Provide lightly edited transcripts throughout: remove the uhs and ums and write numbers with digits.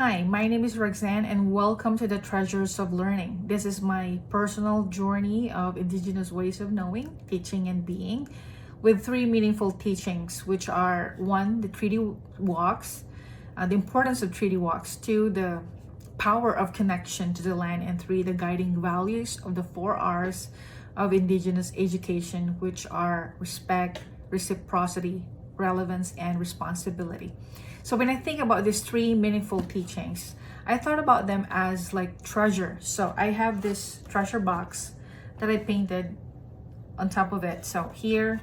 Hi, my name is Roxanne and welcome to the Treasures of Learning. This is my personal journey of Indigenous ways of knowing, teaching, and being with three meaningful teachings, which are one, the treaty walks, the importance of treaty walks, two, the power of connection to the land, and three, the guiding values of the 4 R's of Indigenous education, which are respect, reciprocity, relevance, and responsibility. So when I think about these three meaningful teachings, I thought about them as like treasure. So I have this treasure box that I painted on top of it. So here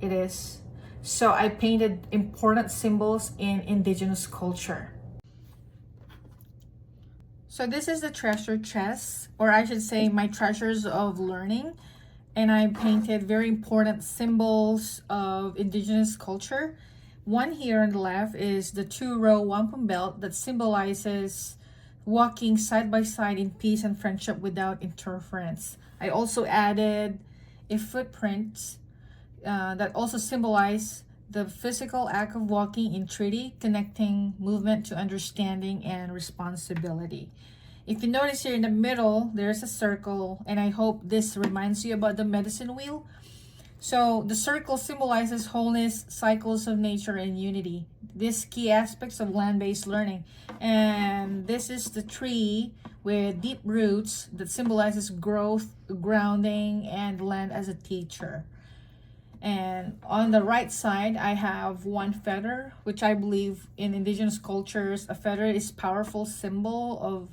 it is. So I painted important symbols in Indigenous culture. So this is the treasure chest, or I should say my treasures of learning. And I painted very important symbols of Indigenous culture. One here on the left is the 2-row wampum belt that symbolizes walking side by side in peace and friendship without interference. I also added a footprint that also symbolizes the physical act of walking in treaty, connecting movement to understanding and responsibility. If you notice here in the middle, there's a circle, and I hope this reminds you about the medicine wheel. So the circle symbolizes wholeness, cycles of nature, and unity. These key aspects of land-based learning. And this is the tree with deep roots that symbolizes growth, grounding, and land as a teacher. And on the right side, I have one feather, which I believe in Indigenous cultures, a feather is powerful symbol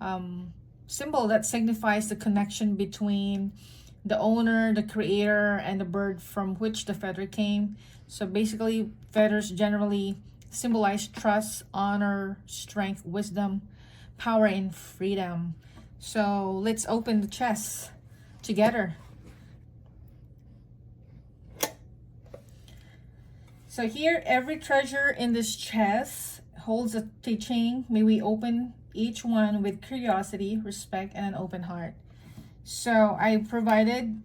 that signifies the connection between the owner, the creator, and the bird from which the feather came. So basically, feathers generally symbolize trust, honor, strength, wisdom, power, and freedom. So let's open the chest together. So here, every treasure in this chest holds a teaching. May we open each one with curiosity, respect, and an open heart. So I provided,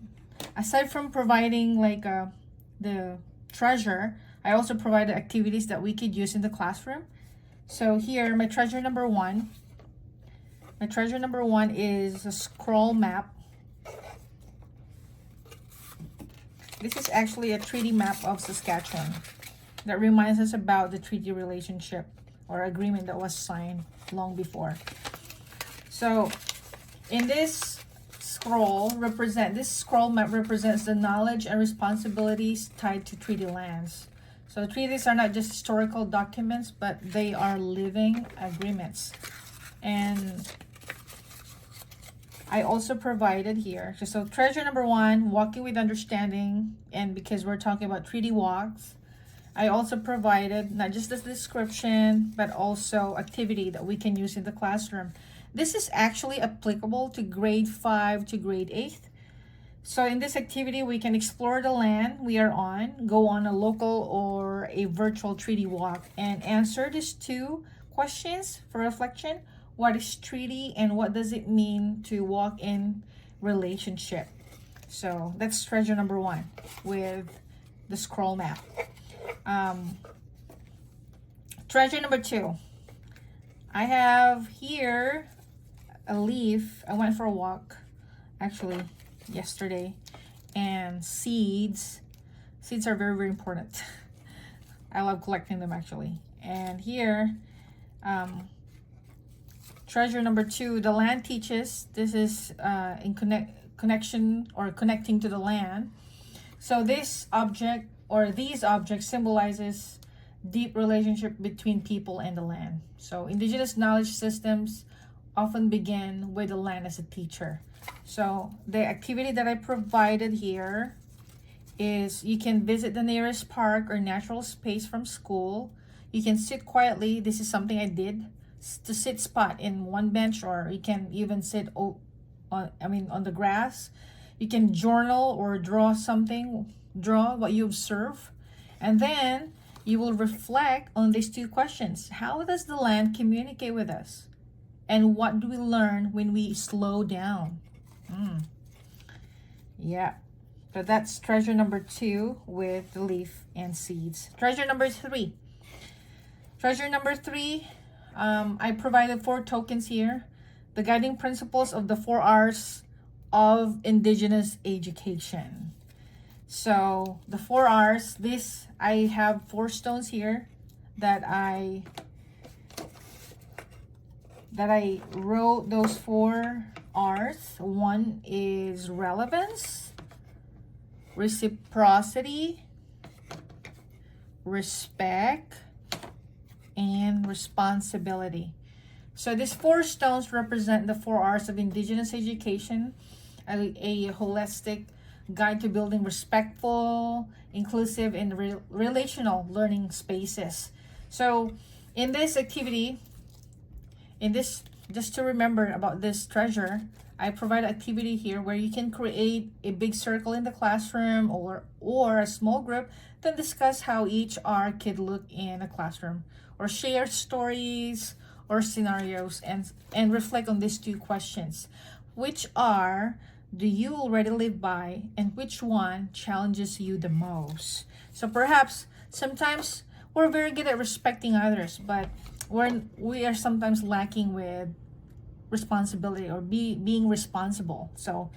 aside from providing the treasure, I also provided activities that we could use in the classroom. So here, my treasure number one is a scroll map. This is actually a treaty map of Saskatchewan that reminds us about the treaty relationship or agreement that was signed long before. So in this scroll map represents the knowledge and responsibilities tied to treaty lands. So the treaties are not just historical documents, but they are living agreements. And I also provided here, so treasure number one, walking with understanding, and because we're talking about treaty walks, I also provided not just the description, but also activity that we can use in the classroom. This is actually applicable to grade 5 to grade 8. So in this activity, we can explore the land we are on, go on a local or a virtual treaty walk, and answer these two questions for reflection. What is treaty and what does it mean to walk in relationship? So that's treasure number one with the scroll map. Treasure number two, I have here a leaf. I went for a walk actually yesterday, and seeds are very, very important. I love collecting them actually. And here, treasure number two, the land teaches. This is in connection or connecting to the land. So this object or these objects symbolizes deep relationship between people and the land. So Indigenous knowledge systems often begin with the land as a teacher. So the activity that I provided here is you can visit the nearest park or natural space from school. You can sit quietly. This is something I did, to sit spot in one bench, or you can even sit on the grass. You can journal or draw what you observe, and then you will reflect on these two questions. How does the land communicate with us? And what do we learn when we slow down? Yeah, so that's treasure number two with the leaf and seeds. Treasure number three, I provided 4 tokens here. The guiding principles of the 4 R's of Indigenous education. So the 4 R's, this, I have 4 stones here that I wrote those 4 R's. One is relevance, reciprocity, respect, and responsibility. So these 4 stones represent the 4 R's of Indigenous education, a holistic guide to building respectful, inclusive, and relational learning spaces. So in this activity, just to remember about this treasure, I provide an activity here where you can create a big circle in the classroom or a small group, then discuss how each R could look in a classroom, or share stories or scenarios and reflect on these 2 questions. Which R do you already live by, and which one challenges you the most? So perhaps sometimes we're very good at respecting others, but we are sometimes lacking with responsibility or being responsible. So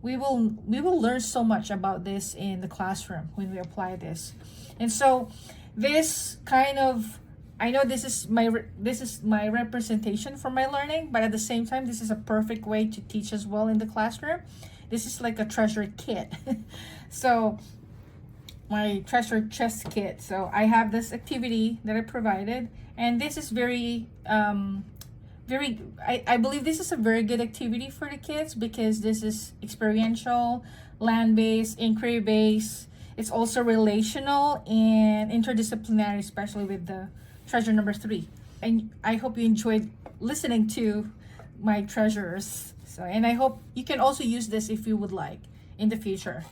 we will learn so much about this in the classroom when we apply this. And so this kind of, I know this is my representation for my learning, but at the same time, this is a perfect way to teach as well in the classroom. This is like a treasure kit. So my treasure chest kit. So I have this activity that I provided, and this is very I believe this is a very good activity for the kids because this is experiential, land-based, inquiry-based. It's also relational and interdisciplinary, especially with the treasure number 3. And I hope you enjoyed listening to my treasures. So, and I hope you can also use this if you would like in the future.